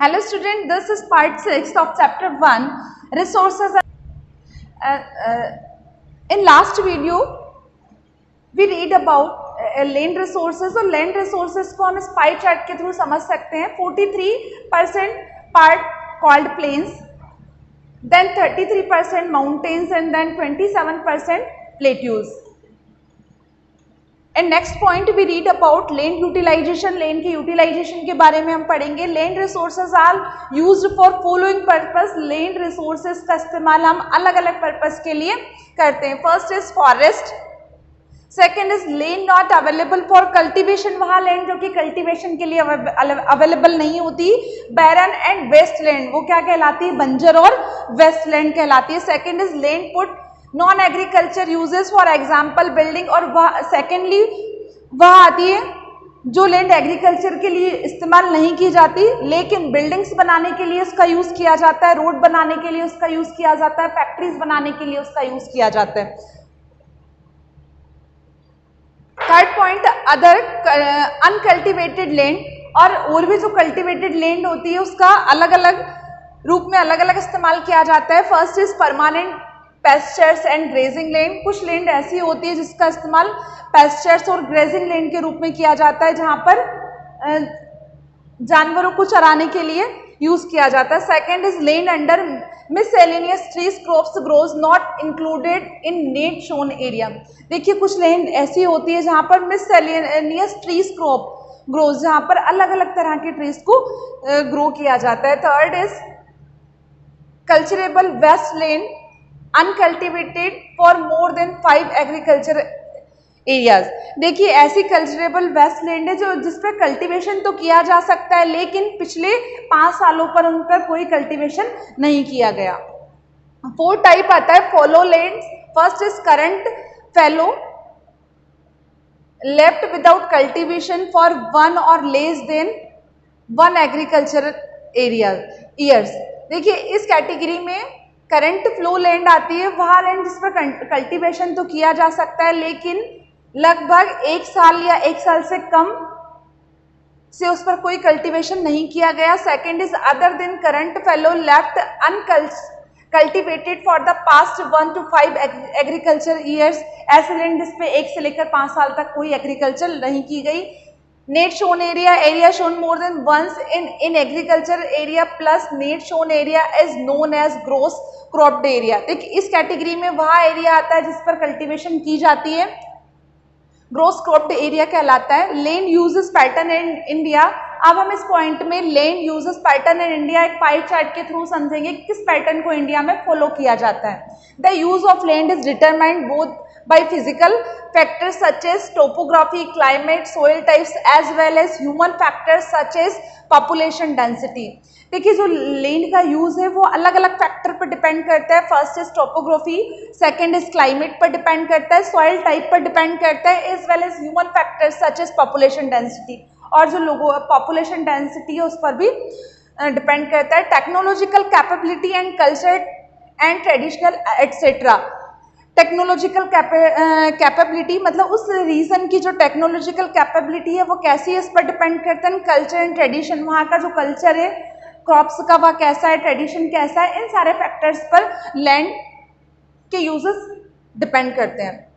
Hello student, this is part 6 of chapter 1 resources. In last video we read about land resources और land resources को हम इस pie chart के through समझ सकते हैं. 43% part called plains, then 33% mountains and then 27% plateaus. And next point we read about land utilisation. Land के utilisation के बारे में हम पढ़ेंगे. Land resources are used for following purpose. Land resources का इस्तेमाल हम अलग अलग पर्पस के लिए करते हैं. First is forest, second is land not available for cultivation. वहाँ लैंड जो कि कल्टीवेशन के लिए अवेलेबल नहीं होती. बैरन एंड वेस्ट लैंड, वो क्या कहलाती है? बंजर और वेस्ट लैंड कहलाती है. Second is land put non agriculture uses, for example building. और वह सेकेंडली वह आती है जो लैंड एग्रीकल्चर के लिए इस्तेमाल नहीं की जाती लेकिन बिल्डिंग्स बनाने के लिए उसका यूज किया जाता है, रोड बनाने के लिए उसका यूज किया जाता है, फैक्ट्रीज बनाने के लिए उसका यूज किया जाता है. Third point, other uncultivated land. और भी जो कल्टिवेटेड लैंड होती है उसका अलग अलग रूप में अलग अलग इस्तेमाल किया जाता है. First is permanent pastures and grazing land. कुछ लैंड ऐसी होती है जिसका इस्तेमाल पेस्चर्स और ग्रेजिंग लैंड के रूप में किया जाता है जहां पर जानवरों को चराने के लिए यूज किया जाता है. Second is land under miscellaneous trees crops groves not included in net sown area. देखिए कुछ लैंड ऐसी होती है जहां पर मिससेलेनियस ट्रीज क्रॉप ग्रोज, जहां पर अलग अलग तरह के ट्रीज को ग्रो किया जाता है. Third is culturable waste land uncultivated for more than 5 agriculture areas. देखिए ऐसी कल्चरेबल वेस्ट लैंड है जो जिसपे कल्टीवेशन तो किया जा सकता है लेकिन पिछले 5 सालों पर उन पर कोई कल्टीवेशन नहीं किया गया. फोर्थ टाइप आता है follow land. First is current fallow, left without cultivation for 1 और less than 1 agriculture area years. देखिए इस कैटेगरी में करंट फ्लो लैंड आती है. वह लैंड जिस पर कल्टीवेशन तो किया जा सकता है लेकिन लगभग 1 साल या 1 साल से कम से उस पर कोई कल्टीवेशन नहीं किया गया. Second is other than current fellow left uncultivated for the past 1 to 5 agriculture years. ऐसे लैंड जिस पे 1 से लेकर 5 साल तक कोई एग्रीकल्चर नहीं की गई. Net sown area, area sown more than once in agriculture area plus net sown area is known as gross cropped area. देखिए इस कैटेगरी में वह एरिया आता है जिस पर कल्टीवेशन की जाती है, ग्रोस क्रॉप्ड एरिया कहलाता है. Land uses pattern in India. अब हम इस पॉइंट में land uses pattern in India एक पाई चार्ट के थ्रू समझेंगे किस पैटर्न को इंडिया में फॉलो किया जाता है. The use of land is determined both by physical factors such as topography, climate, soil types as well as human factors such as population density. देखिए जो लैंड का यूज है वो अलग अलग फैक्टर पर डिपेंड करता है. First is topography, second is climate पर डिपेंड करता है, सॉइल टाइप पर डिपेंड करता है as well as human factors such as population density. और जो लोगों पॉपुलेशन डेंसिटी है उस पर भी डिपेंड करता है. Technological capability and culture and traditional etcetera. Technological capability मतलब उस रीजन की जो टेक्नोलॉजिकल कैपेबिलिटी है वो कैसी है इस पर डिपेंड करता है. कल्चर एंड ट्रेडिशन, वहाँ का जो कल्चर है क्रॉप्स का वह कैसा है, ट्रेडिशन कैसा है, इन सारे फैक्टर्स पर लैंड के यूजेस डिपेंड करते हैं.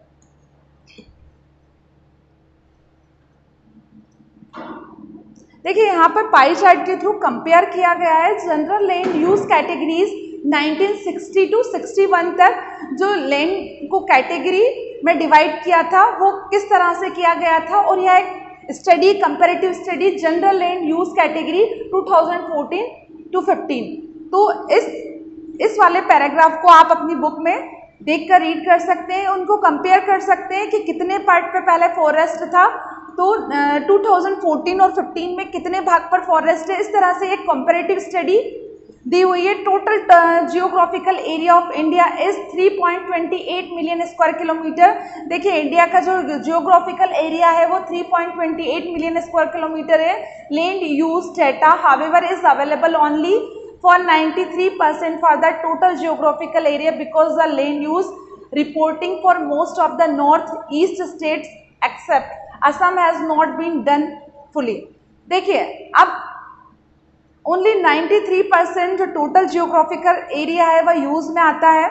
देखिए यहाँ पर पाई चार्ट के थ्रू कंपेयर किया गया है general land use categories 1960 to 61 तक. जो लैंड को कैटेगरी में डिवाइड किया था वो किस तरह से किया गया था और यह एक study comparative study general land use category 2014 to 15. तो इस वाले पैराग्राफ को आप अपनी बुक में देखकर रीड कर सकते हैं. उनको कंपेयर कर सकते हैं कि कितने पार्ट पे पहले फॉरेस्ट था तो 2014 और 15 में कितने भाग पर फॉरेस्ट है. इस तरह से एक कंपैरेटिव स्टडी दी हुई है. Total geographical area of India is 3.28 million square kilometre. देखिए इंडिया का जो जियोग्राफिकल एरिया है वो 3.28 मिलियन स्क्वायर किलोमीटर है. Land use data however is available only for 93% for the total geographical area because the land use reporting for most of the northeast states except Assam has not been done fully. देखिए अब only 93% जो total geographical area है वह use में आता है।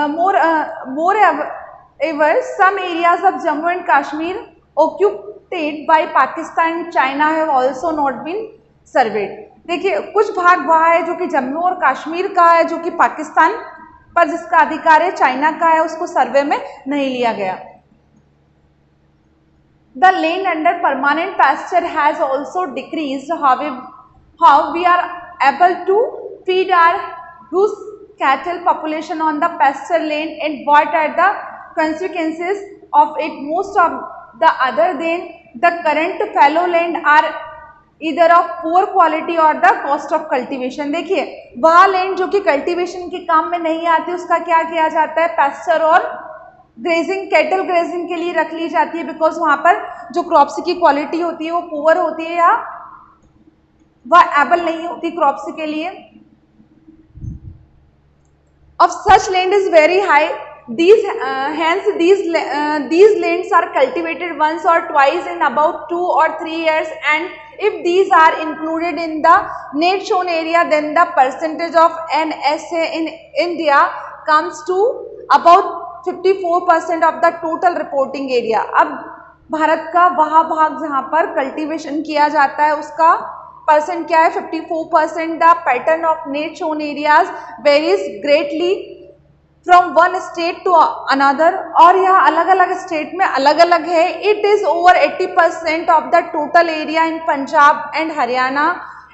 More over some areas of Jammu and Kashmir occupied by Pakistan and China have also not been surveyed. देखिए कुछ भाग वह है जो कि जम्मू और कश्मीर का है, जो कि पाकिस्तान पर जिसका अधिकार है, चाइना का है, उसको सर्वे में नहीं लिया गया। The land under permanent pasture has also decreased. How we are able to feed our huge cattle population on the pasture land, and what are the consequences of it? Most of the other than the current fallow land are either of poor quality or the cost of cultivation। देखिए वह land जो कि cultivation के काम में नहीं आती, उसका क्या किया जाता है, पैस्चर और ग्रेजिंग, कैटल ग्रेजिंग के लिए रख ली जाती है, बिकॉज वहां पर जो क्रॉप्स की क्वालिटी होती है वो पुअर होती है या वह एबल नहीं होती क्रॉप्स के लिए। Of such land is very high, these lands are cultivated once or twice in about 2 or 3 years, and if these are included in the net shown area, then the percentage of NSA in India comes to about 54% of the total reporting area। अब भारत का वह भाग जहां पर cultivation किया जाता है उसका परसेंट क्या है, 54%। The pattern of net sown areas varies greatly from one state to another, और यह अलग अलग स्टेट में अलग अलग है। It is over 80% of the total area in Punjab and Haryana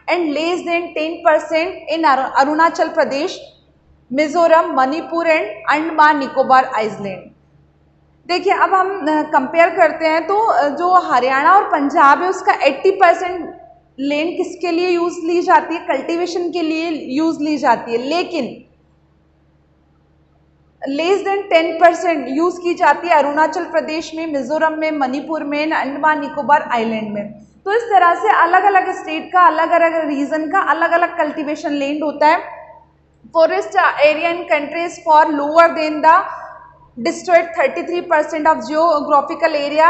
and less than 10% in Arunachal Pradesh, Mizoram, Manipur and Andaman Nicobar island. देखिए अब हम कंपेयर करते हैं तो जो हरियाणा और पंजाब है उसका 80% लैंड किसके लिए यूज ली जाती है, कल्टीवेशन के लिए यूज ली जाती है, लेकिन लेस देन 10% यूज की जाती है अरुणाचल प्रदेश में, मिजोरम में, मणिपुर में, अंडमान निकोबार आइलैंड में। तो इस तरह से अलग अलग स्टेट का, अलग अलग रीजन का अलग अलग कल्टीवेशन लैंड होता है। Forest area in countries for lower than the destroyed 33% of geographical area,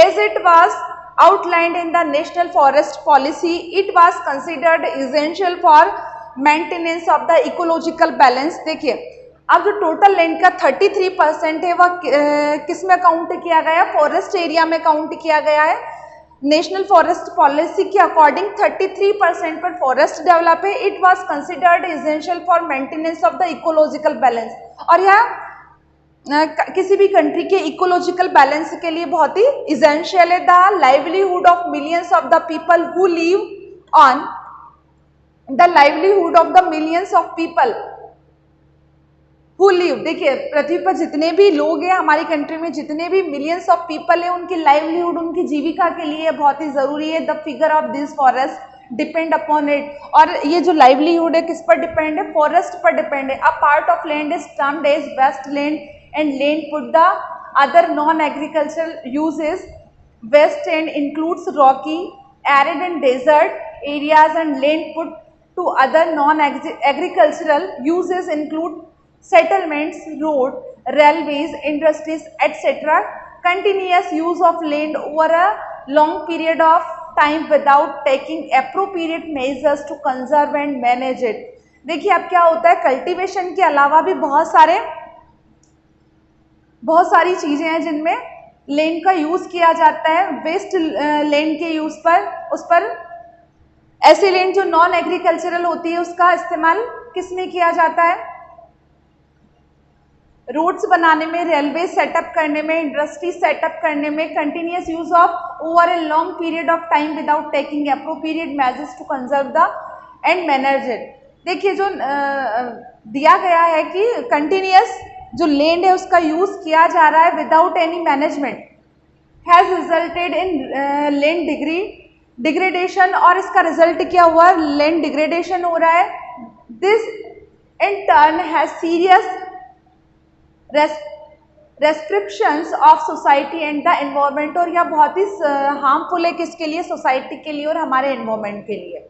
as it was outlined in the National Forest Policy. It was considered essential for maintenance of the ecological balance। देखिए अब जो total land का 33% है वह किस में count किया गया, फॉरेस्ट एरिया में काउंट किया गया है। नेशनल फॉरेस्ट पॉलिसी के अकॉर्डिंग 33% पर फॉरेस्ट डेवलप है। It was considered essential for maintenance of the ecological balance, और यह किसी भी कंट्री के इकोलॉजिकल बैलेंस के लिए बहुत ही एसेंशियल है। The livelihood of millions of the people who live on the livelihood of the millions of people who live, देखिए पृथ्वी पर जितने भी लोग हैं, हमारी कंट्री में जितने भी मिलियंस ऑफ पीपल है, उनकी लाइवलीहुड, उनकी जीविका के लिए बहुत ही जरूरी है। The figure of this forest depend upon it, और ये जो लाइवलीहुड है किस पर डिपेंड है, फॉरेस्ट पर डिपेंड है। A part of land is termed as waste land and land put the other non agricultural uses. Waste and includes rocky, arid and desert areas, and land put to other non agricultural uses include settlements, road, railways, industries, etc. Continuous use of land over a long period of time without taking appropriate measures to conserve and manage it। देखिए अब क्या होता है, cultivation के अलावा भी बहुत सारी चीजें हैं जिनमें लैंड का यूज किया जाता है। वेस्ट लैंड के यूज पर, उस पर ऐसी लैंड जो नॉन एग्रीकल्चरल होती है उसका इस्तेमाल किसमें किया जाता है, रोड्स बनाने में, रेलवे सेटअप करने में, इंडस्ट्री सेटअप करने में। Continuous use of over a long period of time without taking appropriate measures to conserve the and manage it. देखिए जो दिया गया है कि कंटिन्यूस जो लैंड है उसका यूज किया जा रहा है without any management, has resulted in land degradation, और इसका रिजल्ट क्या हुआ, लैंड डिग्रेडेशन हो रहा है। This in turn has serious restrictions of society and the environment, और यह बहुत ही हार्मफुल है किसके लिए, सोसाइटी के लिए और हमारे एनवायरनमेंट के लिए।